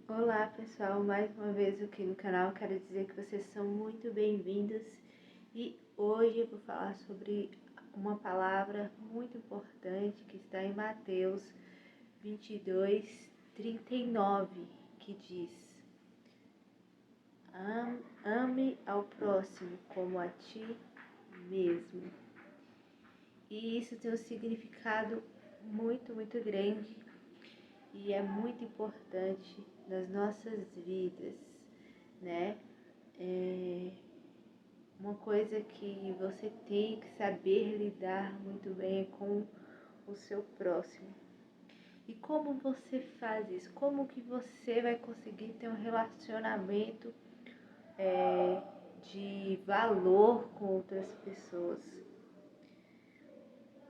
Olá pessoal, mais uma vez aqui no canal. Quero dizer que vocês são muito bem-vindos e hoje eu vou falar sobre uma palavra muito importante que está em Mateus 22:39, que diz: Ame ao próximo como a ti mesmo. E isso tem um significado muito grande e é muito importante nas nossas vidas, né? Uma coisa que você tem que saber lidar muito bem com o seu próximo. E como você faz isso? Como que você vai conseguir ter um relacionamento de valor com outras pessoas?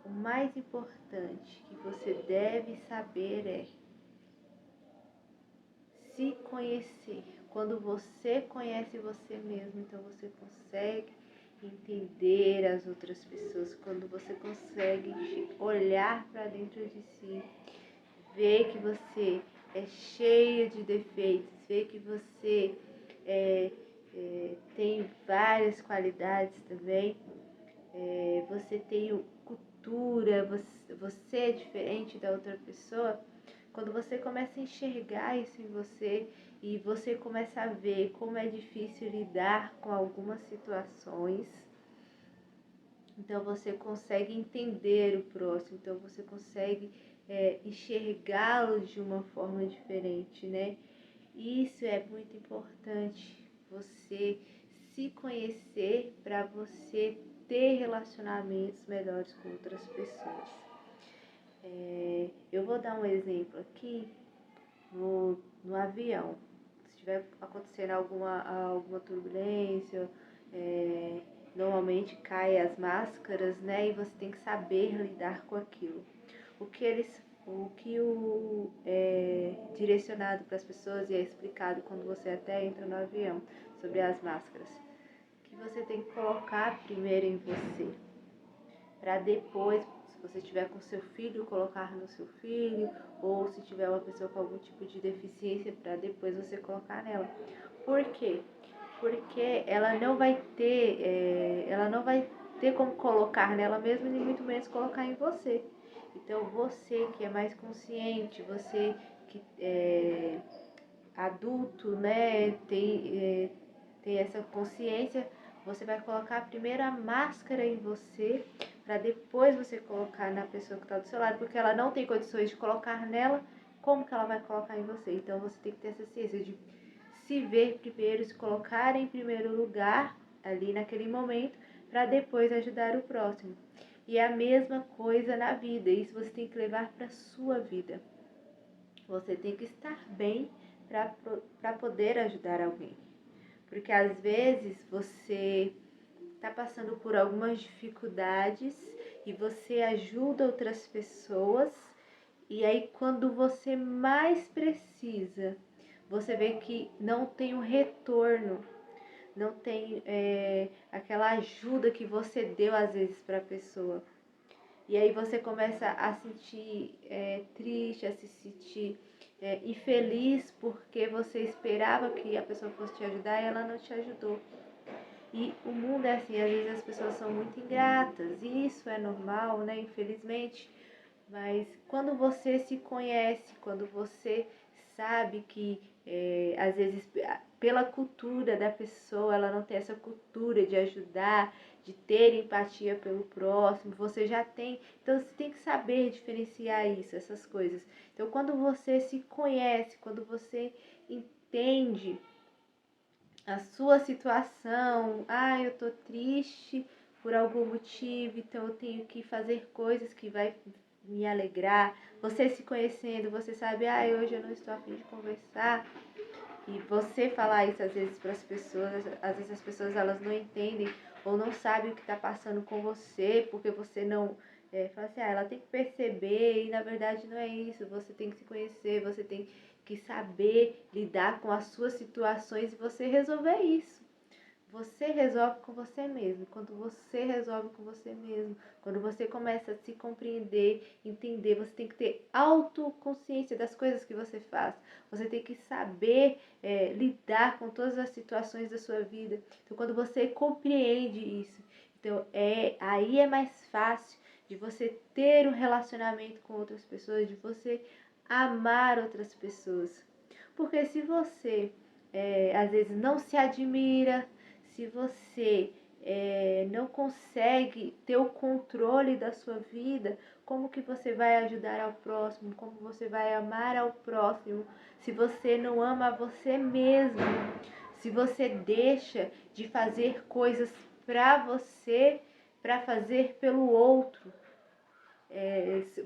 O mais importante que você deve saber é se conhecer. Quando você conhece você mesmo, então você consegue entender as outras pessoas. Quando você consegue olhar para dentro de si, ver que você é cheio de defeitos, ver que você tem várias qualidades também, você tem cultura, você é diferente da outra pessoa. Quando você começa a enxergar isso em você e você começa a ver como é difícil lidar com algumas situações, então você consegue entender o próximo, então você consegue enxergá-lo de uma forma diferente, né? Isso é muito importante, você se conhecer para você ter relacionamentos melhores com outras pessoas. Eu vou dar um exemplo aqui no avião. Se estiver acontecendo alguma turbulência, normalmente cai as máscaras, né? E você tem que saber lidar com aquilo. O que é direcionado para as pessoas e é explicado quando você até entra no avião sobre as máscaras, que você tem que colocar primeiro em você, para depois, se você estiver com seu filho, colocar no seu filho, ou se tiver uma pessoa com algum tipo de deficiência, para depois você colocar nela. Por quê? Porque ela não vai ter como colocar nela mesma, nem muito menos colocar em você. Então você que é mais consciente, você que é adulto, né, tem essa consciência, você vai colocar primeiro a máscara em você, para depois você colocar na pessoa que está do seu lado, porque ela não tem condições de colocar nela, como que ela vai colocar em você? Então você tem que ter essa ciência de se ver primeiro, se colocar em primeiro lugar ali naquele momento, para depois ajudar o próximo. E é a mesma coisa na vida, isso você tem que levar para a sua vida. Você tem que estar bem para poder ajudar alguém. Porque às vezes você está passando por algumas dificuldades e você ajuda outras pessoas, e aí quando você mais precisa, você vê que não tem um retorno, não tem aquela ajuda que você deu às vezes para a pessoa. E aí você começa a sentir triste, a se sentir infeliz porque você esperava que a pessoa fosse te ajudar e ela não te ajudou. E o mundo é assim, às vezes as pessoas são muito ingratas, e isso é normal, né? Infelizmente. Mas quando você se conhece, quando você sabe que às vezes pela cultura da pessoa, ela não tem essa cultura de ajudar, de ter empatia pelo próximo, você já tem, então você tem que saber diferenciar isso, essas coisas. Então quando você se conhece, quando você entende a sua situação, eu tô triste por algum motivo, então eu tenho que fazer coisas que vai me alegrar. Você se conhecendo, você sabe, hoje eu não estou a fim de conversar. E você falar isso às vezes para as pessoas, às vezes as pessoas elas não entendem ou não sabem o que está passando com você, porque você não fala assim, ela tem que perceber, e na verdade não é isso. Você tem que se conhecer, você tem que saber lidar com as suas situações e você resolver isso. você resolve com você mesmo. Quando você resolve com você mesmo, quando você começa a se compreender, entender, você tem que ter autoconsciência das coisas que você faz. Você tem que saber lidar com todas as situações da sua vida. Então, quando você compreende isso, então aí é mais fácil de você ter um relacionamento com outras pessoas, de você amar outras pessoas. Porque se você às vezes não se admira, se você não consegue ter o controle da sua vida, como que você vai ajudar ao próximo? Como você vai amar ao próximo se você não ama você mesmo? Se você deixa de fazer coisas para você, para fazer pelo outro.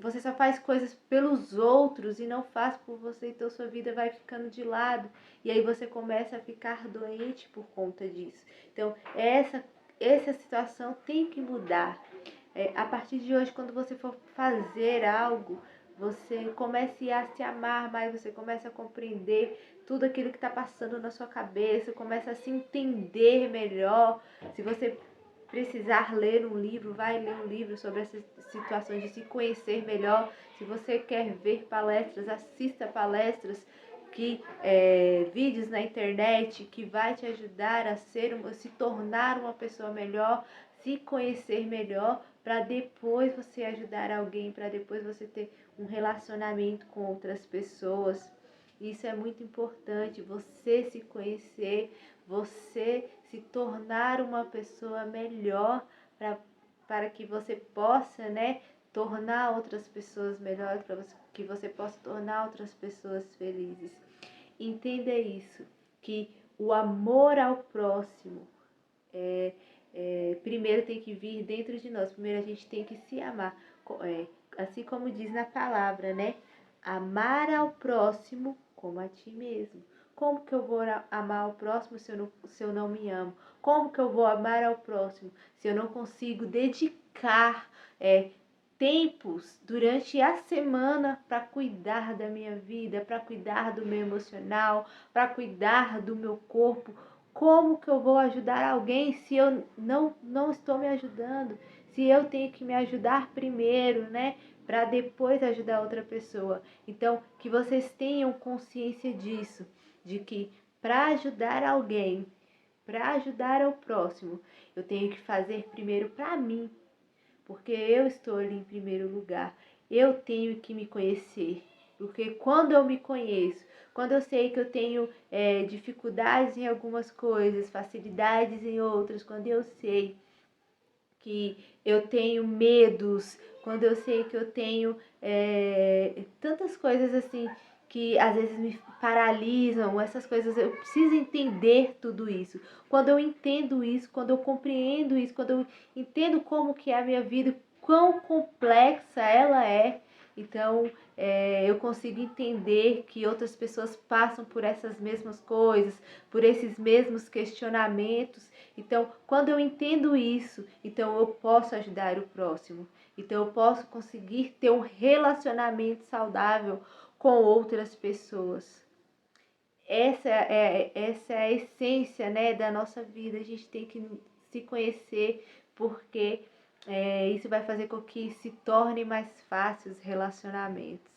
Você só faz coisas pelos outros e não faz por você, então sua vida vai ficando de lado. E aí você começa a ficar doente por conta disso. Então, essa situação tem que mudar. A partir de hoje, quando você for fazer algo, você comece a se amar mais, você começa a compreender tudo aquilo que está passando na sua cabeça, começa a se entender melhor. Se você precisar ler um livro, vai ler um livro sobre essas situações de se conhecer melhor. Se você quer ver palestras, assista palestras, vídeos na internet que vai te ajudar a se tornar uma pessoa melhor, se conhecer melhor, para depois você ajudar alguém, para depois você ter um relacionamento com outras pessoas. Isso é muito importante, você se conhecer, você se tornar uma pessoa melhor para que você possa, tornar outras pessoas melhores, para que você possa tornar outras pessoas felizes. Entenda isso, que o amor ao próximo primeiro tem que vir dentro de nós. Primeiro a gente tem que se amar, assim como diz na palavra, né? Amar ao próximo como a ti mesmo. Como que eu vou amar ao próximo se eu não me amo? Como que eu vou amar ao próximo se eu não consigo dedicar tempos durante a semana para cuidar da minha vida, para cuidar do meu emocional, para cuidar do meu corpo? Como que eu vou ajudar alguém se eu não estou me ajudando? Se eu tenho que me ajudar primeiro, né? Para depois ajudar outra pessoa. Então, que vocês tenham consciência disso, de que para ajudar alguém, para ajudar ao próximo, eu tenho que fazer primeiro para mim, porque eu estou ali em primeiro lugar. Eu tenho que me conhecer, porque quando eu me conheço, quando eu sei que eu tenho dificuldades em algumas coisas, facilidades em outras, quando eu sei que eu tenho medos, quando eu sei que eu tenho tantas coisas assim que às vezes me paralisam, essas coisas, eu preciso entender tudo isso. Quando eu entendo isso, quando eu compreendo isso, quando eu entendo como que é a minha vida, quão complexa ela é, então eu consigo entender que outras pessoas passam por essas mesmas coisas, por esses mesmos questionamentos. Então, quando eu entendo isso, então eu posso ajudar o próximo. Então, eu posso conseguir ter um relacionamento saudável com outras pessoas. Essa é a essência, né, da nossa vida. A gente tem que se conhecer, porque isso vai fazer com que se tornem mais fáceis os relacionamentos.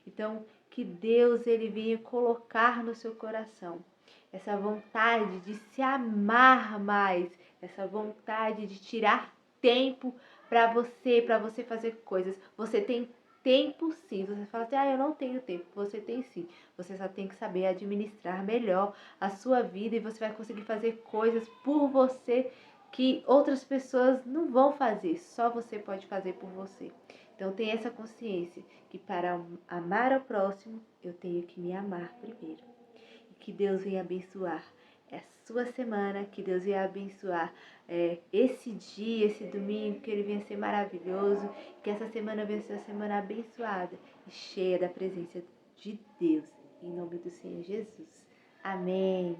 Então, que Deus ele venha colocar no seu coração essa vontade de se amar mais, essa vontade de tirar tempo para você fazer coisas. Você tem tempo sim. Você fala assim, eu não tenho tempo. Você tem sim. Você só tem que saber administrar melhor a sua vida e você vai conseguir fazer coisas por você que outras pessoas não vão fazer. Só você pode fazer por você. Então tenha essa consciência que para amar ao próximo, eu tenho que me amar primeiro. E que Deus venha abençoar a sua semana, que Deus venha abençoar esse dia, esse domingo, que ele venha ser maravilhoso, que essa semana venha ser uma semana abençoada e cheia da presença de Deus. Em nome do Senhor Jesus. Amém.